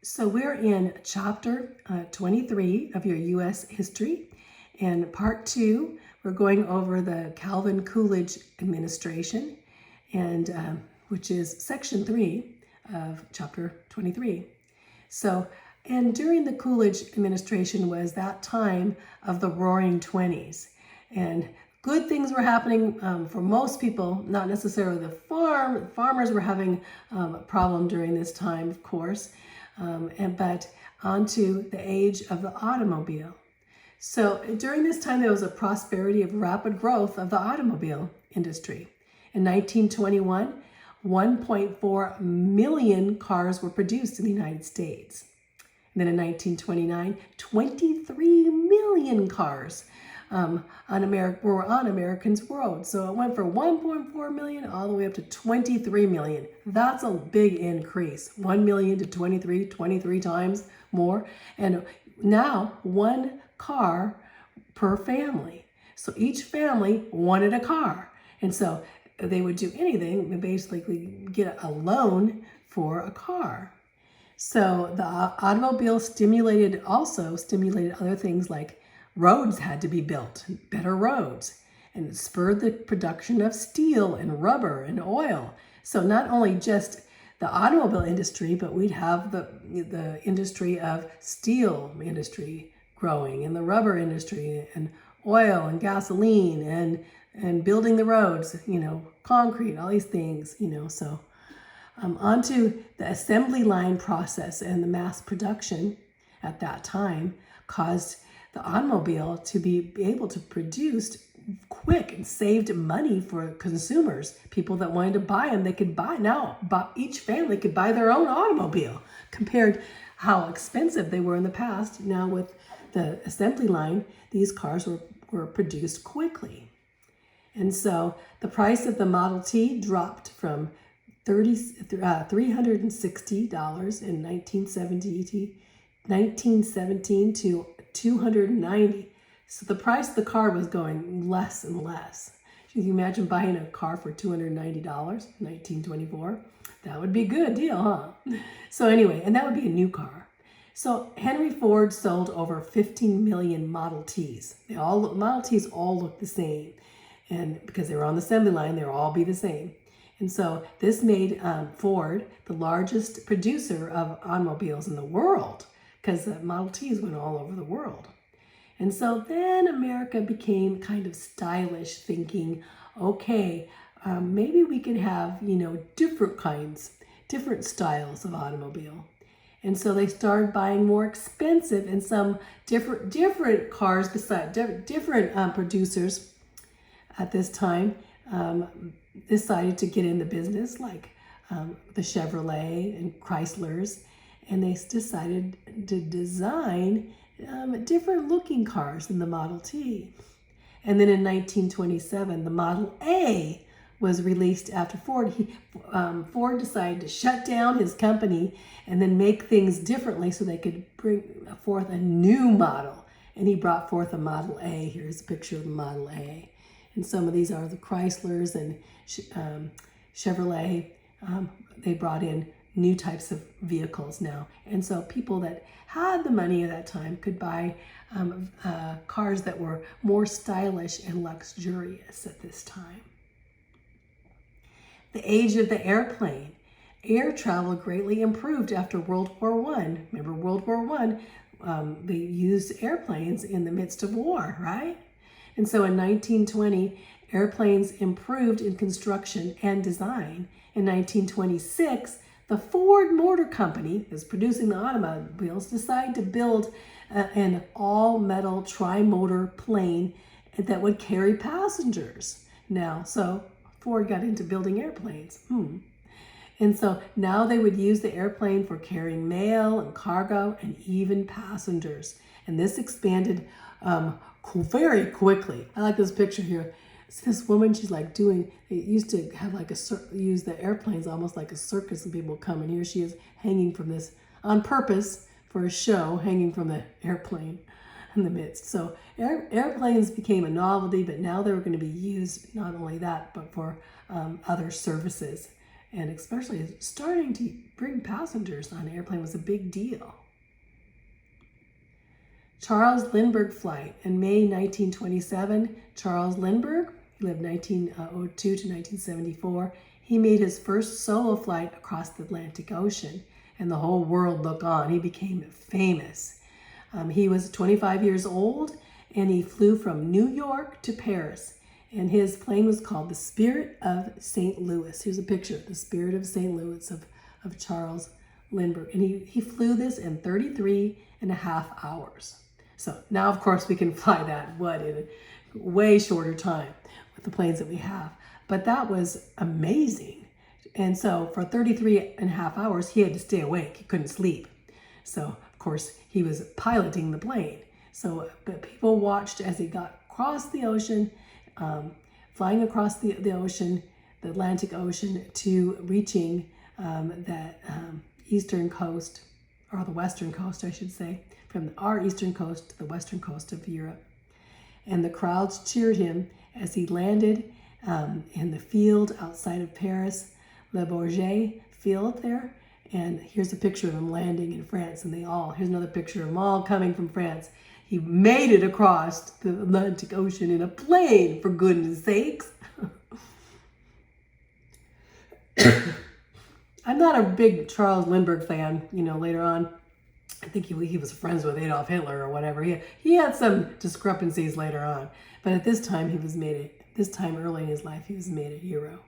So we're in chapter 23 of your U.S. history, and part 2, we're going over the Calvin Coolidge Administration, and which is section 3 of chapter 23. So, and during the Coolidge Administration was that time of the Roaring Twenties, and good things were happening for most people, not necessarily the farmers were having a problem during this time, of course, but onto the age of the automobile. So during this time, there was a prosperity of rapid growth of the automobile industry. In 1921, 1.4 million cars were produced in the United States. And then in 1929, 23 million cars were on Americans' roads. So it went from 1.4 million all the way up to 23 million. That's a big increase. 1 million to 23 times more. And now one car per family. So each family wanted a car. And so they would do anything and basically get a loan for a car. So the automobile stimulated other things like roads had to be built, better roads, and it spurred the production of steel and rubber and oil. So not only just the automobile industry, but we'd have the industry of steel industry growing, and the rubber industry, and oil and gasoline, and building the roads, concrete, all these things, so onto the assembly line process and the mass production at that time caused the automobile to be able to produce quick and saved money for consumers. People that wanted to buy them, they could buy now. But each family could buy their own automobile compared how expensive they were in the past. Now with the assembly line, these cars were produced quickly. And so the price of the Model T dropped from $360 in 1917 to $290. So the price of the car was going less and less. Can you imagine buying a car for $290 in 1924? That would be a good deal, huh? So anyway, and that would be a new car. So Henry Ford sold over 15 million Model Ts. Model Ts all look the same. And because they were on the assembly line, they'll all be the same. And so this made Ford the largest producer of automobiles in the world, because the Model Ts went all over the world. And so then America became kind of stylish, thinking, okay, maybe we could have, different styles of automobile. And so they started buying more expensive and some different cars beside different producers at this time decided to get in the business, like the Chevrolet and Chryslers, and they decided to design different looking cars than the Model T. And then in 1927, the Model A was released after Ford. Ford decided to shut down his company and then make things differently so they could bring forth a new model. And he brought forth a Model A. Here's a picture of the Model A. And some of these are the Chryslers and Chevrolet. They brought in new types of vehicles now. And so people that had the money at that time could buy cars that were more stylish and luxurious at this time. The age of the airplane. Air travel greatly improved after World War I. Remember World War I, they used airplanes in the midst of war, right? And so in 1920, airplanes improved in construction and design. In 1926, the Ford Motor Company, that was producing the automobiles, decided to build an all-metal tri-motor plane that would carry passengers. Now, so Ford got into building airplanes. And so now they would use the airplane for carrying mail and cargo and even passengers. And this expanded very quickly. I like this picture here. It's this woman, she's like they used to have use the airplanes almost like a circus, and people come, and here she is hanging from this on purpose for a show, hanging from the airplane in the midst. So airplanes became a novelty, but now they were going to be used not only that, but for other services. and especially starting to bring passengers on an airplane was a big deal. Charles Lindbergh flight. In May 1927, Charles Lindbergh, he lived 1902 to 1974, he made his first solo flight across the Atlantic Ocean, and the whole world looked on. He became famous. He was 25 years old, and he flew from New York to Paris, and his plane was called the Spirit of St. Louis. Here's a picture of the Spirit of St. Louis of Charles Lindbergh, and he flew this in 33 and a half hours. So now, of course, we can fly that, in a way shorter time with the planes that we have. But that was amazing. And so for 33 and a half hours, he had to stay awake. He couldn't sleep. So, of course, he was piloting the plane. So, but people watched as he got across the ocean, flying across the ocean, the Atlantic Ocean, to reaching that eastern coast, or the western coast, I should say, from our eastern coast to the western coast of Europe. And the crowds cheered him as he landed in the field outside of Paris, Le Bourget field there. And here's a picture of him landing in France, and here's another picture of them all coming from France. He made it across the Atlantic Ocean in a plane, for goodness sakes. I'm not a big Charles Lindbergh fan, later on. I think he was friends with Adolf Hitler or whatever. He had some discrepancies later on. But at this time, early in his life, he was made a hero.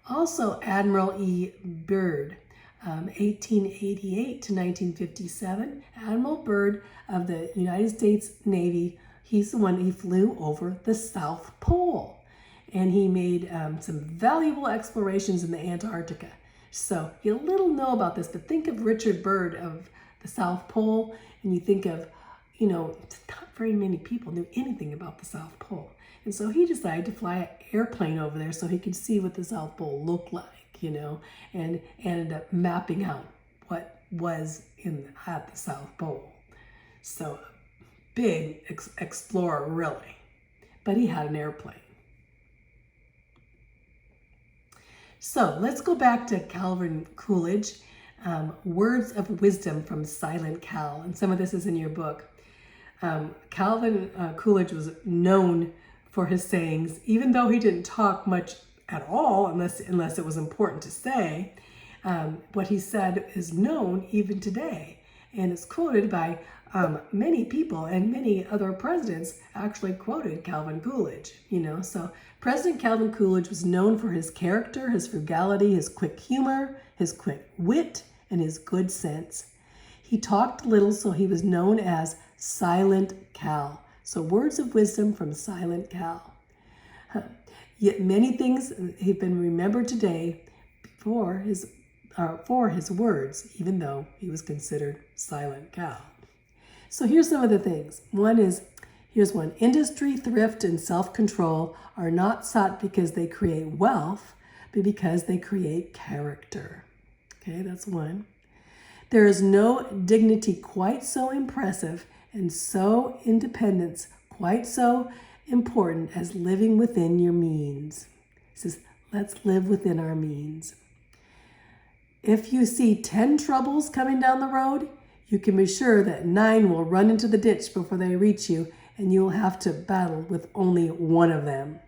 Also, Admiral E. Byrd, 1888 to 1957. Admiral Byrd of the United States Navy, he's the one, he flew over the South Pole. And he made some valuable explorations in the Antarctica. So you little know about this, but think of Richard Byrd of the South Pole, and you think of, not very many people knew anything about the South Pole. And so he decided to fly an airplane over there so he could see what the South Pole looked like, and ended up mapping out what was at the South Pole. So big explorer, really. But he had an airplane. So let's go back to Calvin Coolidge, words of wisdom from Silent Cal. And some of this is in your book. Calvin Coolidge was known for his sayings, even though he didn't talk much at all, unless it was important to say. What he said is known even today, and it's quoted by many people, and many other presidents actually quoted Calvin Coolidge, So President Calvin Coolidge was known for his character, his frugality, his quick humor, his quick wit, and his good sense. He talked little, so he was known as Silent Cal. So words of wisdom from Silent Cal. Yet many things have been remembered today for his words, even though he was considered Silent Cal. So here's some of the things. Here's one. Industry, thrift, and self-control are not sought because they create wealth, but because they create character. Okay, that's one. There is no dignity quite so impressive and so independence quite so important as living within your means. It says, let's live within our means. If you see 10 troubles coming down the road, you can be sure that 9 will run into the ditch before they reach you, and you will have to battle with only one of them.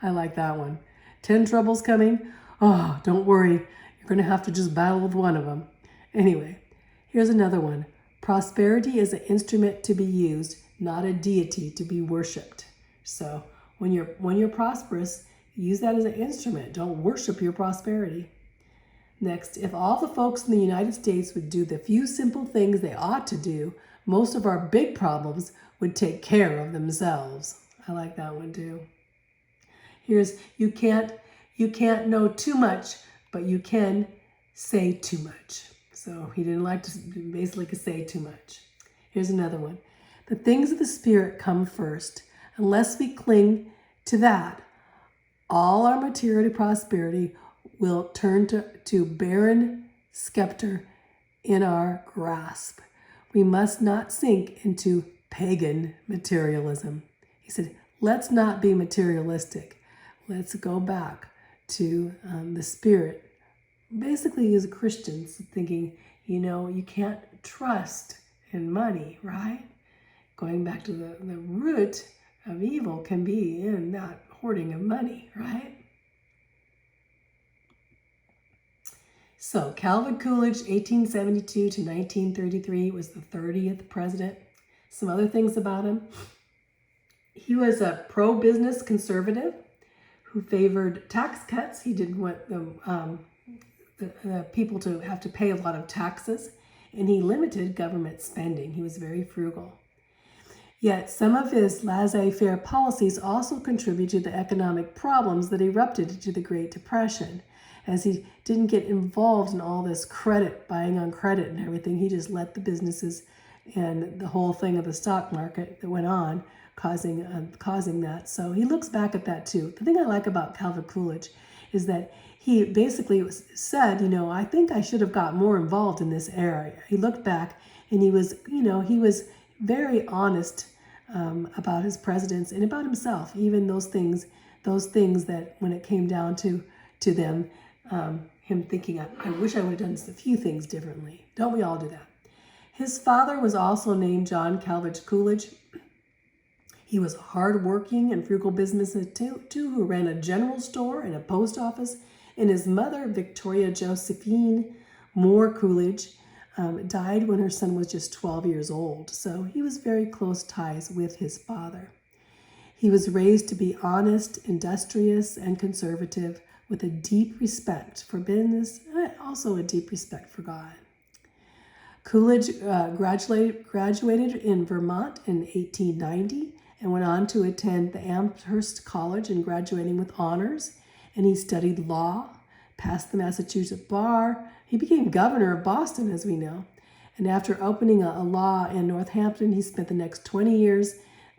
I like that one. 10 troubles coming? Oh, don't worry. You're going to have to just battle with one of them. Anyway, here's another one. Prosperity is an instrument to be used, not a deity to be worshipped. So when you're prosperous, use that as an instrument. Don't worship your prosperity. Next, if all the folks in the United States would do the few simple things they ought to do, most of our big problems would take care of themselves. I like that one too. Here's, you can't know too much, but you can say too much. So he didn't like to basically say too much. Here's another one. The things of the Spirit come first. Unless we cling to that, all our material prosperity will turn to barren scepter in our grasp. We must not sink into pagan materialism. He said, let's not be materialistic. Let's go back to the spirit. Basically, as Christians, thinking, you can't trust in money, right? Going back to the root of evil can be in that hoarding of money, right? So Calvin Coolidge, 1872 to 1933, was the 30th president. Some other things about him. He was a pro-business conservative who favored tax cuts. He didn't want the people to have to pay a lot of taxes, and he limited government spending. He was very frugal. Yet some of his laissez-faire policies also contributed to the economic problems that erupted into the Great Depression. As he didn't get involved in all this credit, buying on credit and everything, he just let the businesses and the whole thing of the stock market that went on causing that. So he looks back at that too. The thing I like about Calvin Coolidge is that he basically said, I think I should have got more involved in this area. He looked back and he was very honest about his presidents and about himself, even those things that when it came down to them, him thinking, I wish I would have done a few things differently. Don't we all do that? His father was also named John Calvin Coolidge. He was a hardworking and frugal businessman too, who ran a general store and a post office. And his mother, Victoria Josephine Moore Coolidge, died when her son was just 12 years old. So he was very close ties with his father. He was raised to be honest, industrious, and conservative, with a deep respect for business and also a deep respect for God. Coolidge graduated in Vermont in 1890 and went on to attend the Amherst College and graduating with honors. And he studied law, passed the Massachusetts bar. He became governor of Boston, as we know. And after opening a law in Northampton, he spent the next 20 years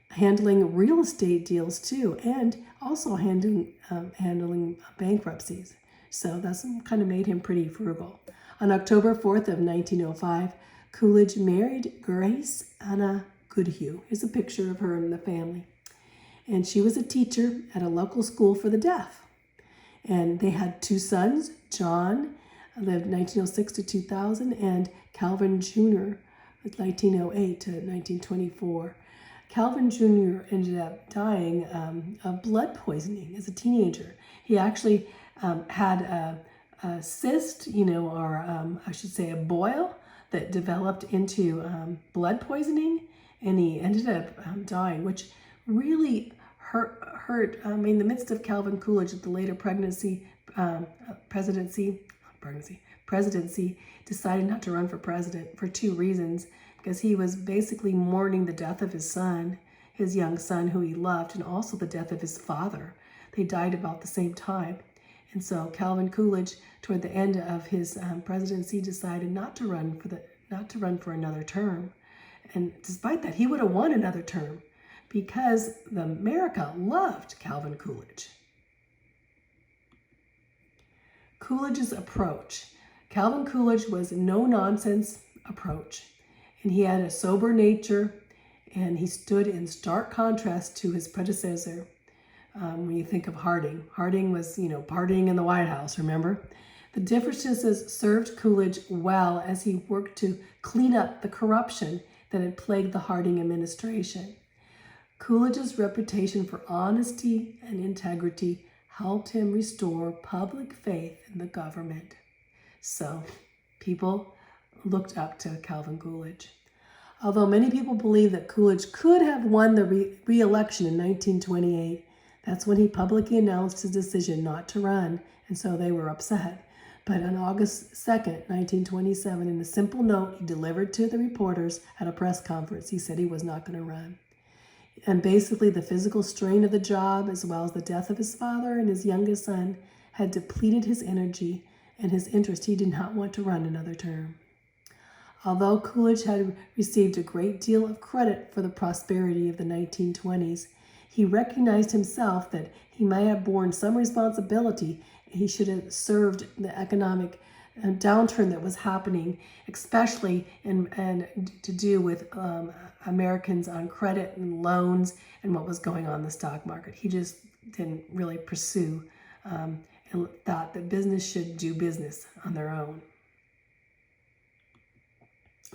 handling real estate deals too, and also handling bankruptcies. So that's kind of made him pretty frugal. On October 4th of 1905, Coolidge married Grace Anna Goodhue. Here's a picture of her and the family. And she was a teacher at a local school for the deaf. And they had two sons. John lived 1906 to 2000, and Calvin Jr. 1908 to 1924. Calvin Jr. ended up dying of blood poisoning as a teenager. He actually had a cyst, or I should say a boil that developed into blood poisoning, and he ended up dying, which really hurt. In the midst of Calvin Coolidge at the later presidency, decided not to run for president for two reasons. Because he was basically mourning the death of his son, his young son who he loved, and also the death of his father. They died about the same time. And so Calvin Coolidge, toward the end of his presidency, decided not to run for another term. And despite that, he would have won another term because America loved Calvin Coolidge. Coolidge's approach. Calvin Coolidge was a no-nonsense approach. And he had a sober nature, and he stood in stark contrast to his predecessor. When you think of Harding. Harding was, partying in the White House, remember? The differences served Coolidge well as he worked to clean up the corruption that had plagued the Harding administration. Coolidge's reputation for honesty and integrity helped him restore public faith in the government. So, people looked up to Calvin Coolidge. Although many people believe that Coolidge could have won the re-election in 1928, that's when he publicly announced his decision not to run, and so they were upset. But on August 2nd, 1927, in a simple note he delivered to the reporters at a press conference, he said he was not going to run. And basically the physical strain of the job, as well as the death of his father and his youngest son, had depleted his energy and his interest. He did not want to run another term. Although Coolidge had received a great deal of credit for the prosperity of the 1920s, he recognized himself that he might have borne some responsibility. He should have served the economic downturn that was happening, especially and to do with Americans on credit and loans and what was going on in the stock market. He just didn't really pursue and thought that business should do business on their own.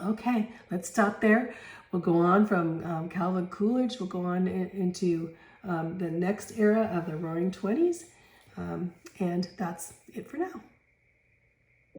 Okay, let's stop there. We'll go on from Calvin Coolidge. We'll go on into the next era of the Roaring Twenties. And that's it for now.